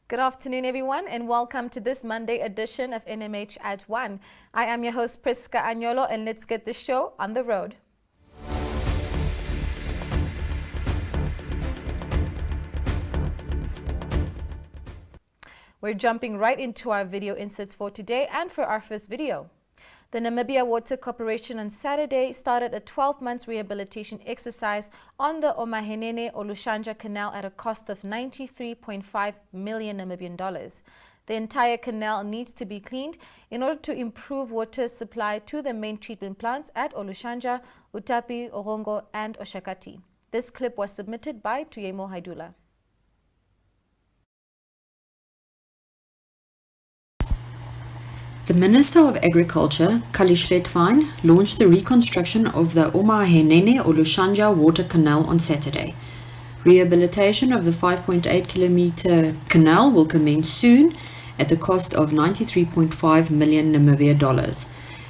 Good afternoon, everyone, and welcome to this Monday edition of NMH at 1. I am your host, Priska Agnolo, and let's get the show on the road. We're jumping right into our video inserts for today and for our first video. The Namibia Water Corporation on Saturday started a 12-month rehabilitation exercise on the Omahenene Olushanja Canal at a cost of 93.5 million Namibian dollars. The entire canal needs to be cleaned in order to improve water supply to the main treatment plants at Olushanja, Utapi, Orongo, and Oshakati. This clip was submitted by Tuyemo Haidula. The Minister of Agriculture, Kali Schlettwein, launched the reconstruction of the Omahenene Olushanja Water Canal on Saturday. Rehabilitation of the 5.8-kilometer canal will commence soon at the cost of 93.5 million Namibia dollars.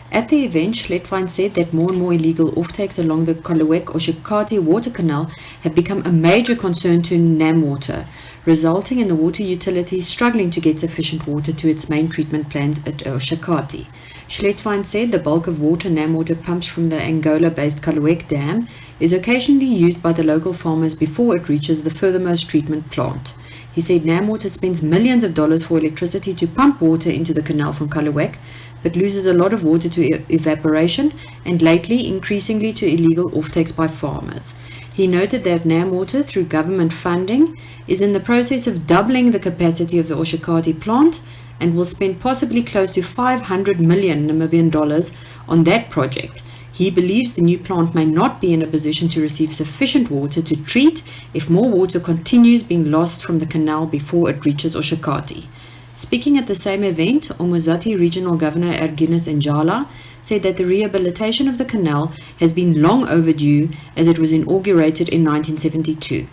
At the event, Schlettwein said that more and more illegal offtakes along the Kolowek-Oshakati water canal have become a major concern to NamWater, resulting in the water utility struggling to get sufficient water to its main treatment plant at Oshakati. Schlettwein said the bulk of water NamWater pumps from the Angola-based Kolowek Dam is occasionally used by the local farmers before it reaches the furthermost treatment plant. He said NamWater spends millions of dollars for electricity to pump water into the canal from Kolowek, but loses a lot of water to evaporation and lately increasingly to illegal offtakes by farmers. He noted that NamWater, through government funding, is in the process of doubling the capacity of the Oshakati plant and will spend possibly close to 500 million Namibian dollars on that project. He believes the new plant may not be in a position to receive sufficient water to treat if more water continues being lost from the canal before it reaches Oshakati. Speaking at the same event, Umuzati Regional Governor Erginus Njala said that the rehabilitation of the canal has been long overdue as it was inaugurated in 1972.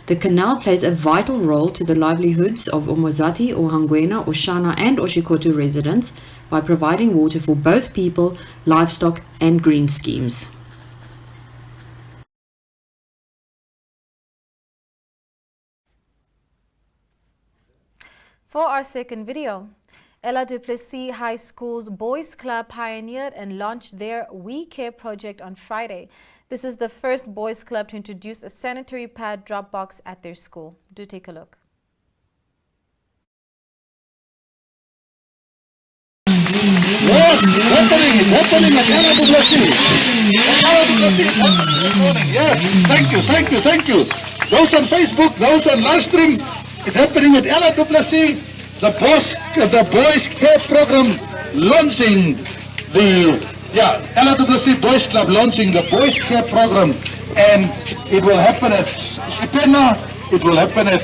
The canal plays a vital role to the livelihoods of Umuzati, Ohangwena, Oshana and Oshikoto residents by providing water for both people, livestock and green schemes. For our second video, Ella du Plessis High School's Boys Club pioneered and launched their We Care project on Friday. This is the first boys club to introduce a sanitary pad drop box at their school. Do take a look. Yes, it's happening at Ella du Plessis. Ella du Plessis, good morning. Yes, thank you. Those on Facebook, those on live stream, it's happening at Ella du Plessis. The Boys Care Program launching Ella du Plessis Boys Club launching the Boys Care Program, and it will happen at Shipena, it will happen at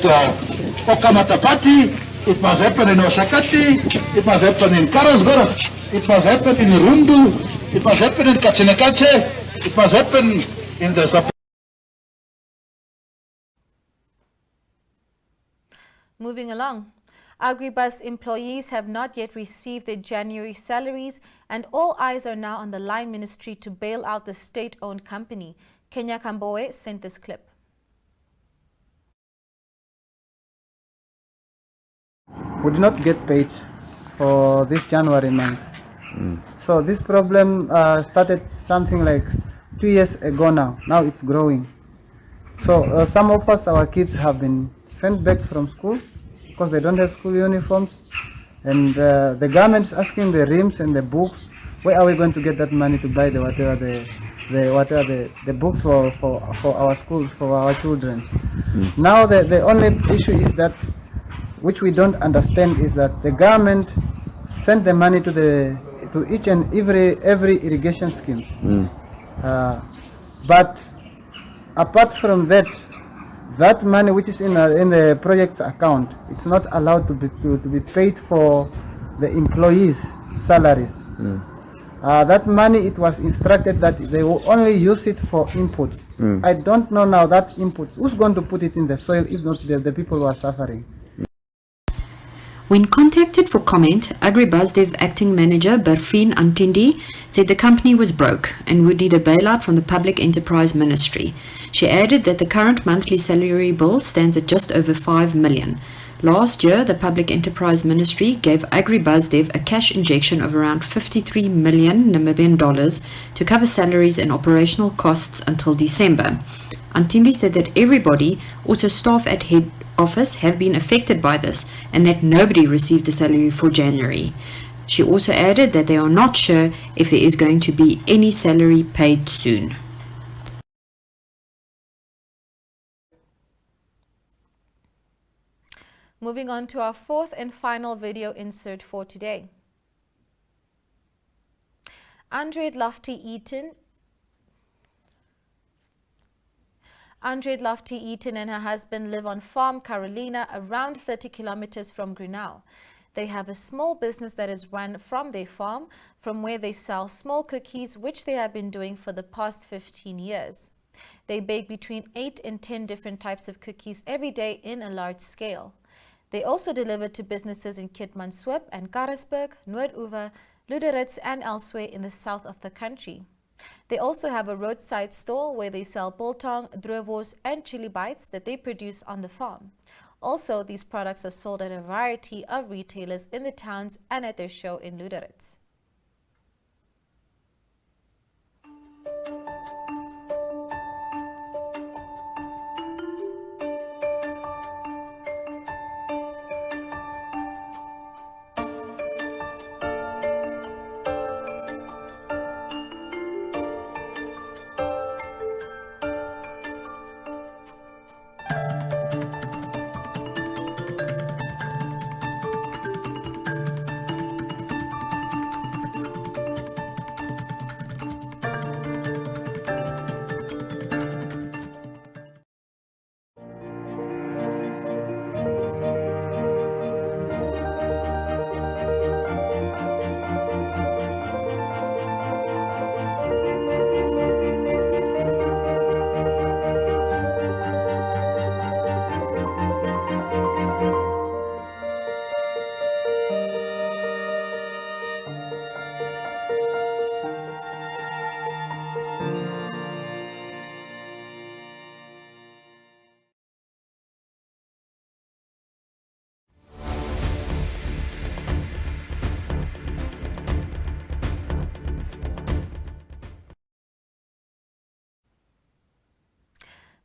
Okamatapati, it must happen in Oshakati, it must happen in Karasburg, it must happen in Rundu, it must happen in Kachinakache, it must happen in the Moving along, Agribus employees have not yet received their January salaries, and all eyes are now on the Line Ministry to bail out the state-owned company. Kenya Kamboe sent this clip. We did not get paid for this January month. So this problem started something like 2 years ago now. Now it's growing. So some of us, our kids have been sent back from school because they don't have school uniforms, and the government's asking the rims and the books. Where are we going to get that money to buy the books for our schools, for our children? Now the only issue is that, which we don't understand, is that the government sent the money to each and every irrigation schemes. But apart from that, that money which is in the project's account, it's not allowed to be paid for the employees' salaries. That money, it was instructed that they will only use it for inputs. I don't know now that input, who's going to put it in the soil if not the people who are suffering. When contacted for comment, Agribuzdev acting manager Barfin Antindi said the company was broke and would need a bailout from the Public Enterprise Ministry. She added that the current monthly salary bill stands at just over 5 million. Last year, the Public Enterprise Ministry gave AgriBuzDev a cash injection of around 53 million Namibian dollars to cover salaries and operational costs until December. Antindi said that everybody, also staff at head office, have been affected by this and that nobody received a salary for January. She also added that they are not sure if there is going to be any salary paid soon. Moving on to our fourth and final video insert for today. Andrea Lofty-Eaton and her husband live on Farm Carolina, around 30 kilometers from Grinnell. They have a small business that is run from their farm, from where they sell small cookies, which they have been doing for the past 15 years. They bake between 8 and 10 different types of cookies every day in a large scale. They also deliver to businesses in Keetmanshoop and Karasburg, Noord-Oever, Luderitz, and elsewhere in the south of the country. They also have a roadside stall where they sell biltong, droewors, and chili bites that they produce on the farm. Also, these products are sold at a variety of retailers in the towns and at their show in Luderitz.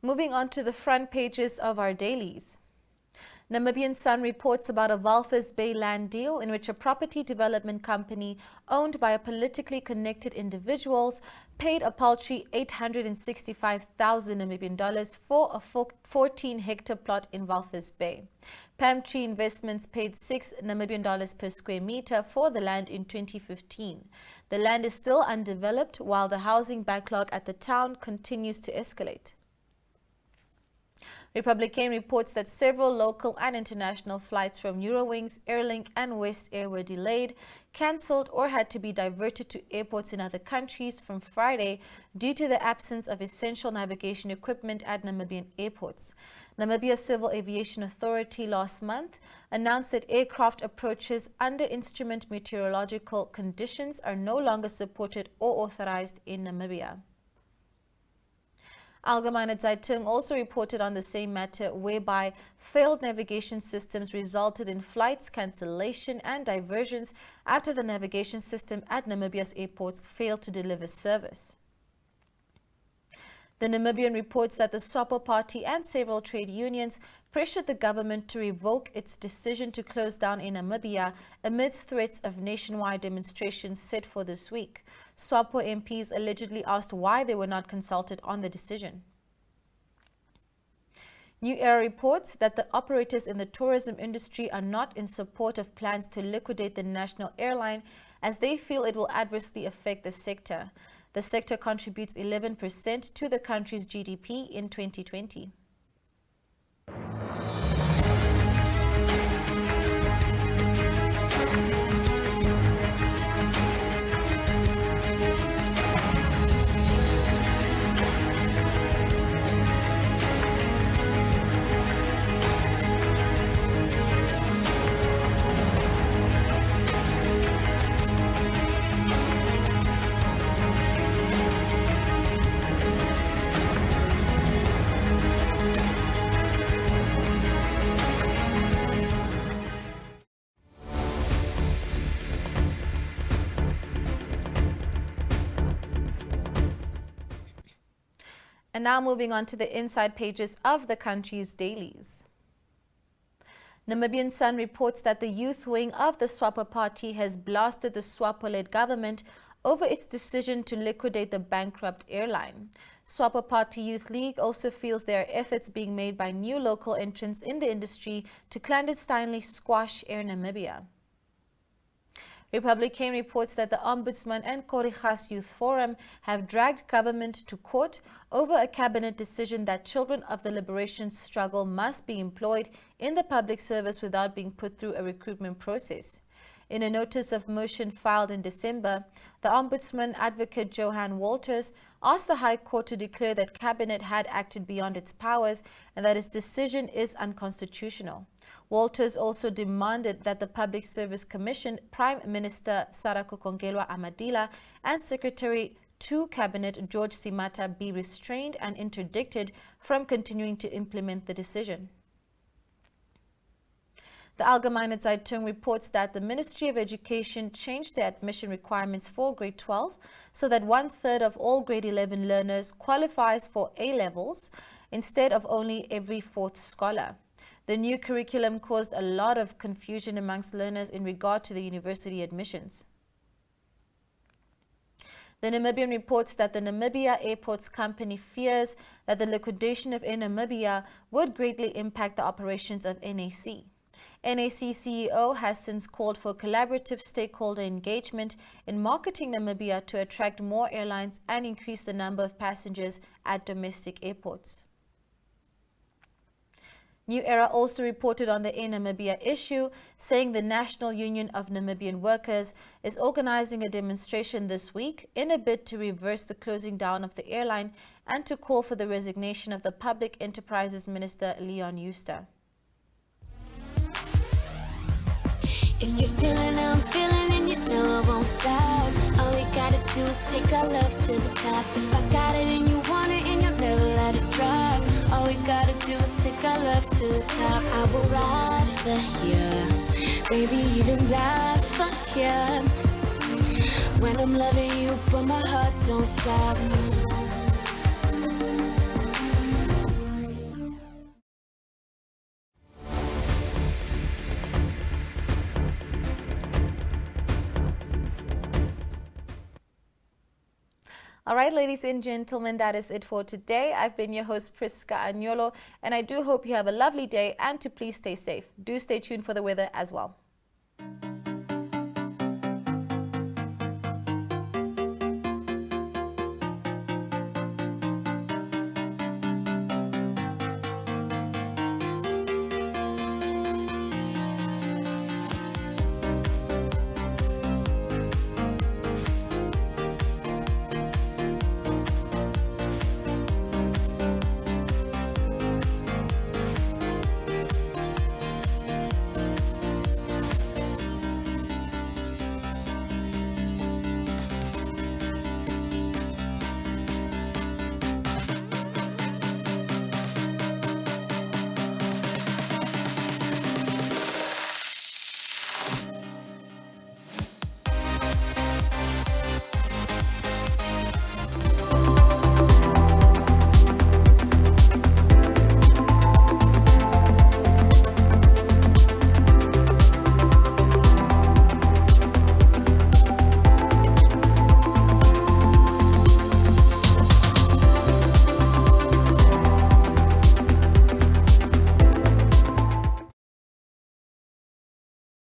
Moving on to the front pages of our dailies. Namibian Sun reports about a Walvis Bay land deal in which a property development company owned by a politically connected individuals paid a paltry 865,000 Namibian dollars for a 14-hectare plot in Walvis Bay. Palm Tree Investments paid 6 Namibian dollars per square meter for the land in 2015. The land is still undeveloped while the housing backlog at the town continues to escalate. Republican reports that several local and international flights from Eurowings, Airlink and West Air were delayed, cancelled or had to be diverted to airports in other countries from Friday due to the absence of essential navigation equipment at Namibian airports. Namibia Civil Aviation Authority last month announced that aircraft approaches under instrument meteorological conditions are no longer supported or authorized in Namibia. Allgemeine Zeitung also reported on the same matter, whereby failed navigation systems resulted in flights cancellation and diversions after the navigation system at Namibia's airports failed to deliver service. The Namibian reports that the SWAPO party and several trade unions pressured the government to revoke its decision to close down in Namibia amidst threats of nationwide demonstrations set for this week. SWAPO MPs allegedly asked why they were not consulted on the decision. New Era reports that the operators in the tourism industry are not in support of plans to liquidate the national airline, as they feel it will adversely affect the sector. The sector contributes 11% to the country's GDP in 2020. And now moving on to the inside pages of the country's dailies. Namibian Sun reports that the youth wing of the SWAPO party has blasted the SWAPO-led government over its decision to liquidate the bankrupt airline. SWAPO Party Youth League also feels there are efforts being made by new local entrants in the industry to clandestinely squash Air Namibia. Republican reports that the Ombudsman and Korigas Youth Forum have dragged government to court over a cabinet decision that children of the liberation struggle must be employed in the public service without being put through a recruitment process. In a notice of motion filed in December, the Ombudsman Advocate Johan Walters asked the High Court to declare that Cabinet had acted beyond its powers and that its decision is unconstitutional. Walters also demanded that the Public Service Commission, Prime Minister Sarako Kongelwa Amadila, and Secretary to Cabinet George Simata be restrained and interdicted from continuing to implement the decision. The Allgemeine Zeitung reports that the Ministry of Education changed the admission requirements for grade 12 so that 1/3 of all grade 11 learners qualifies for A-levels instead of only every 4th scholar. The new curriculum caused a lot of confusion amongst learners in regard to the university admissions. The Namibian reports that the Namibia Airports Company fears that the liquidation of Air Namibia would greatly impact the operations of NAC. NAC CEO has since called for collaborative stakeholder engagement in marketing Namibia to attract more airlines and increase the number of passengers at domestic airports. New Era also reported on the Air Namibia issue, saying the National Union of Namibian Workers is organizing a demonstration this week in a bid to reverse the closing down of the airline and to call for the resignation of the Public Enterprises Minister Leon Schuster. If you're feeling how I'm feeling and you know I won't stop, all we gotta do is take our love to the top. If I got it and you want it and you'll never let it drop, all we gotta do is take our love to the top. I will ride for you, maybe even die for you. When I'm loving you, but my heart don't stop. All right, ladies and gentlemen, that is it for today. I've been your host, Priska Agnolo, and I do hope you have a lovely day and to please stay safe. Do stay tuned for the weather as well.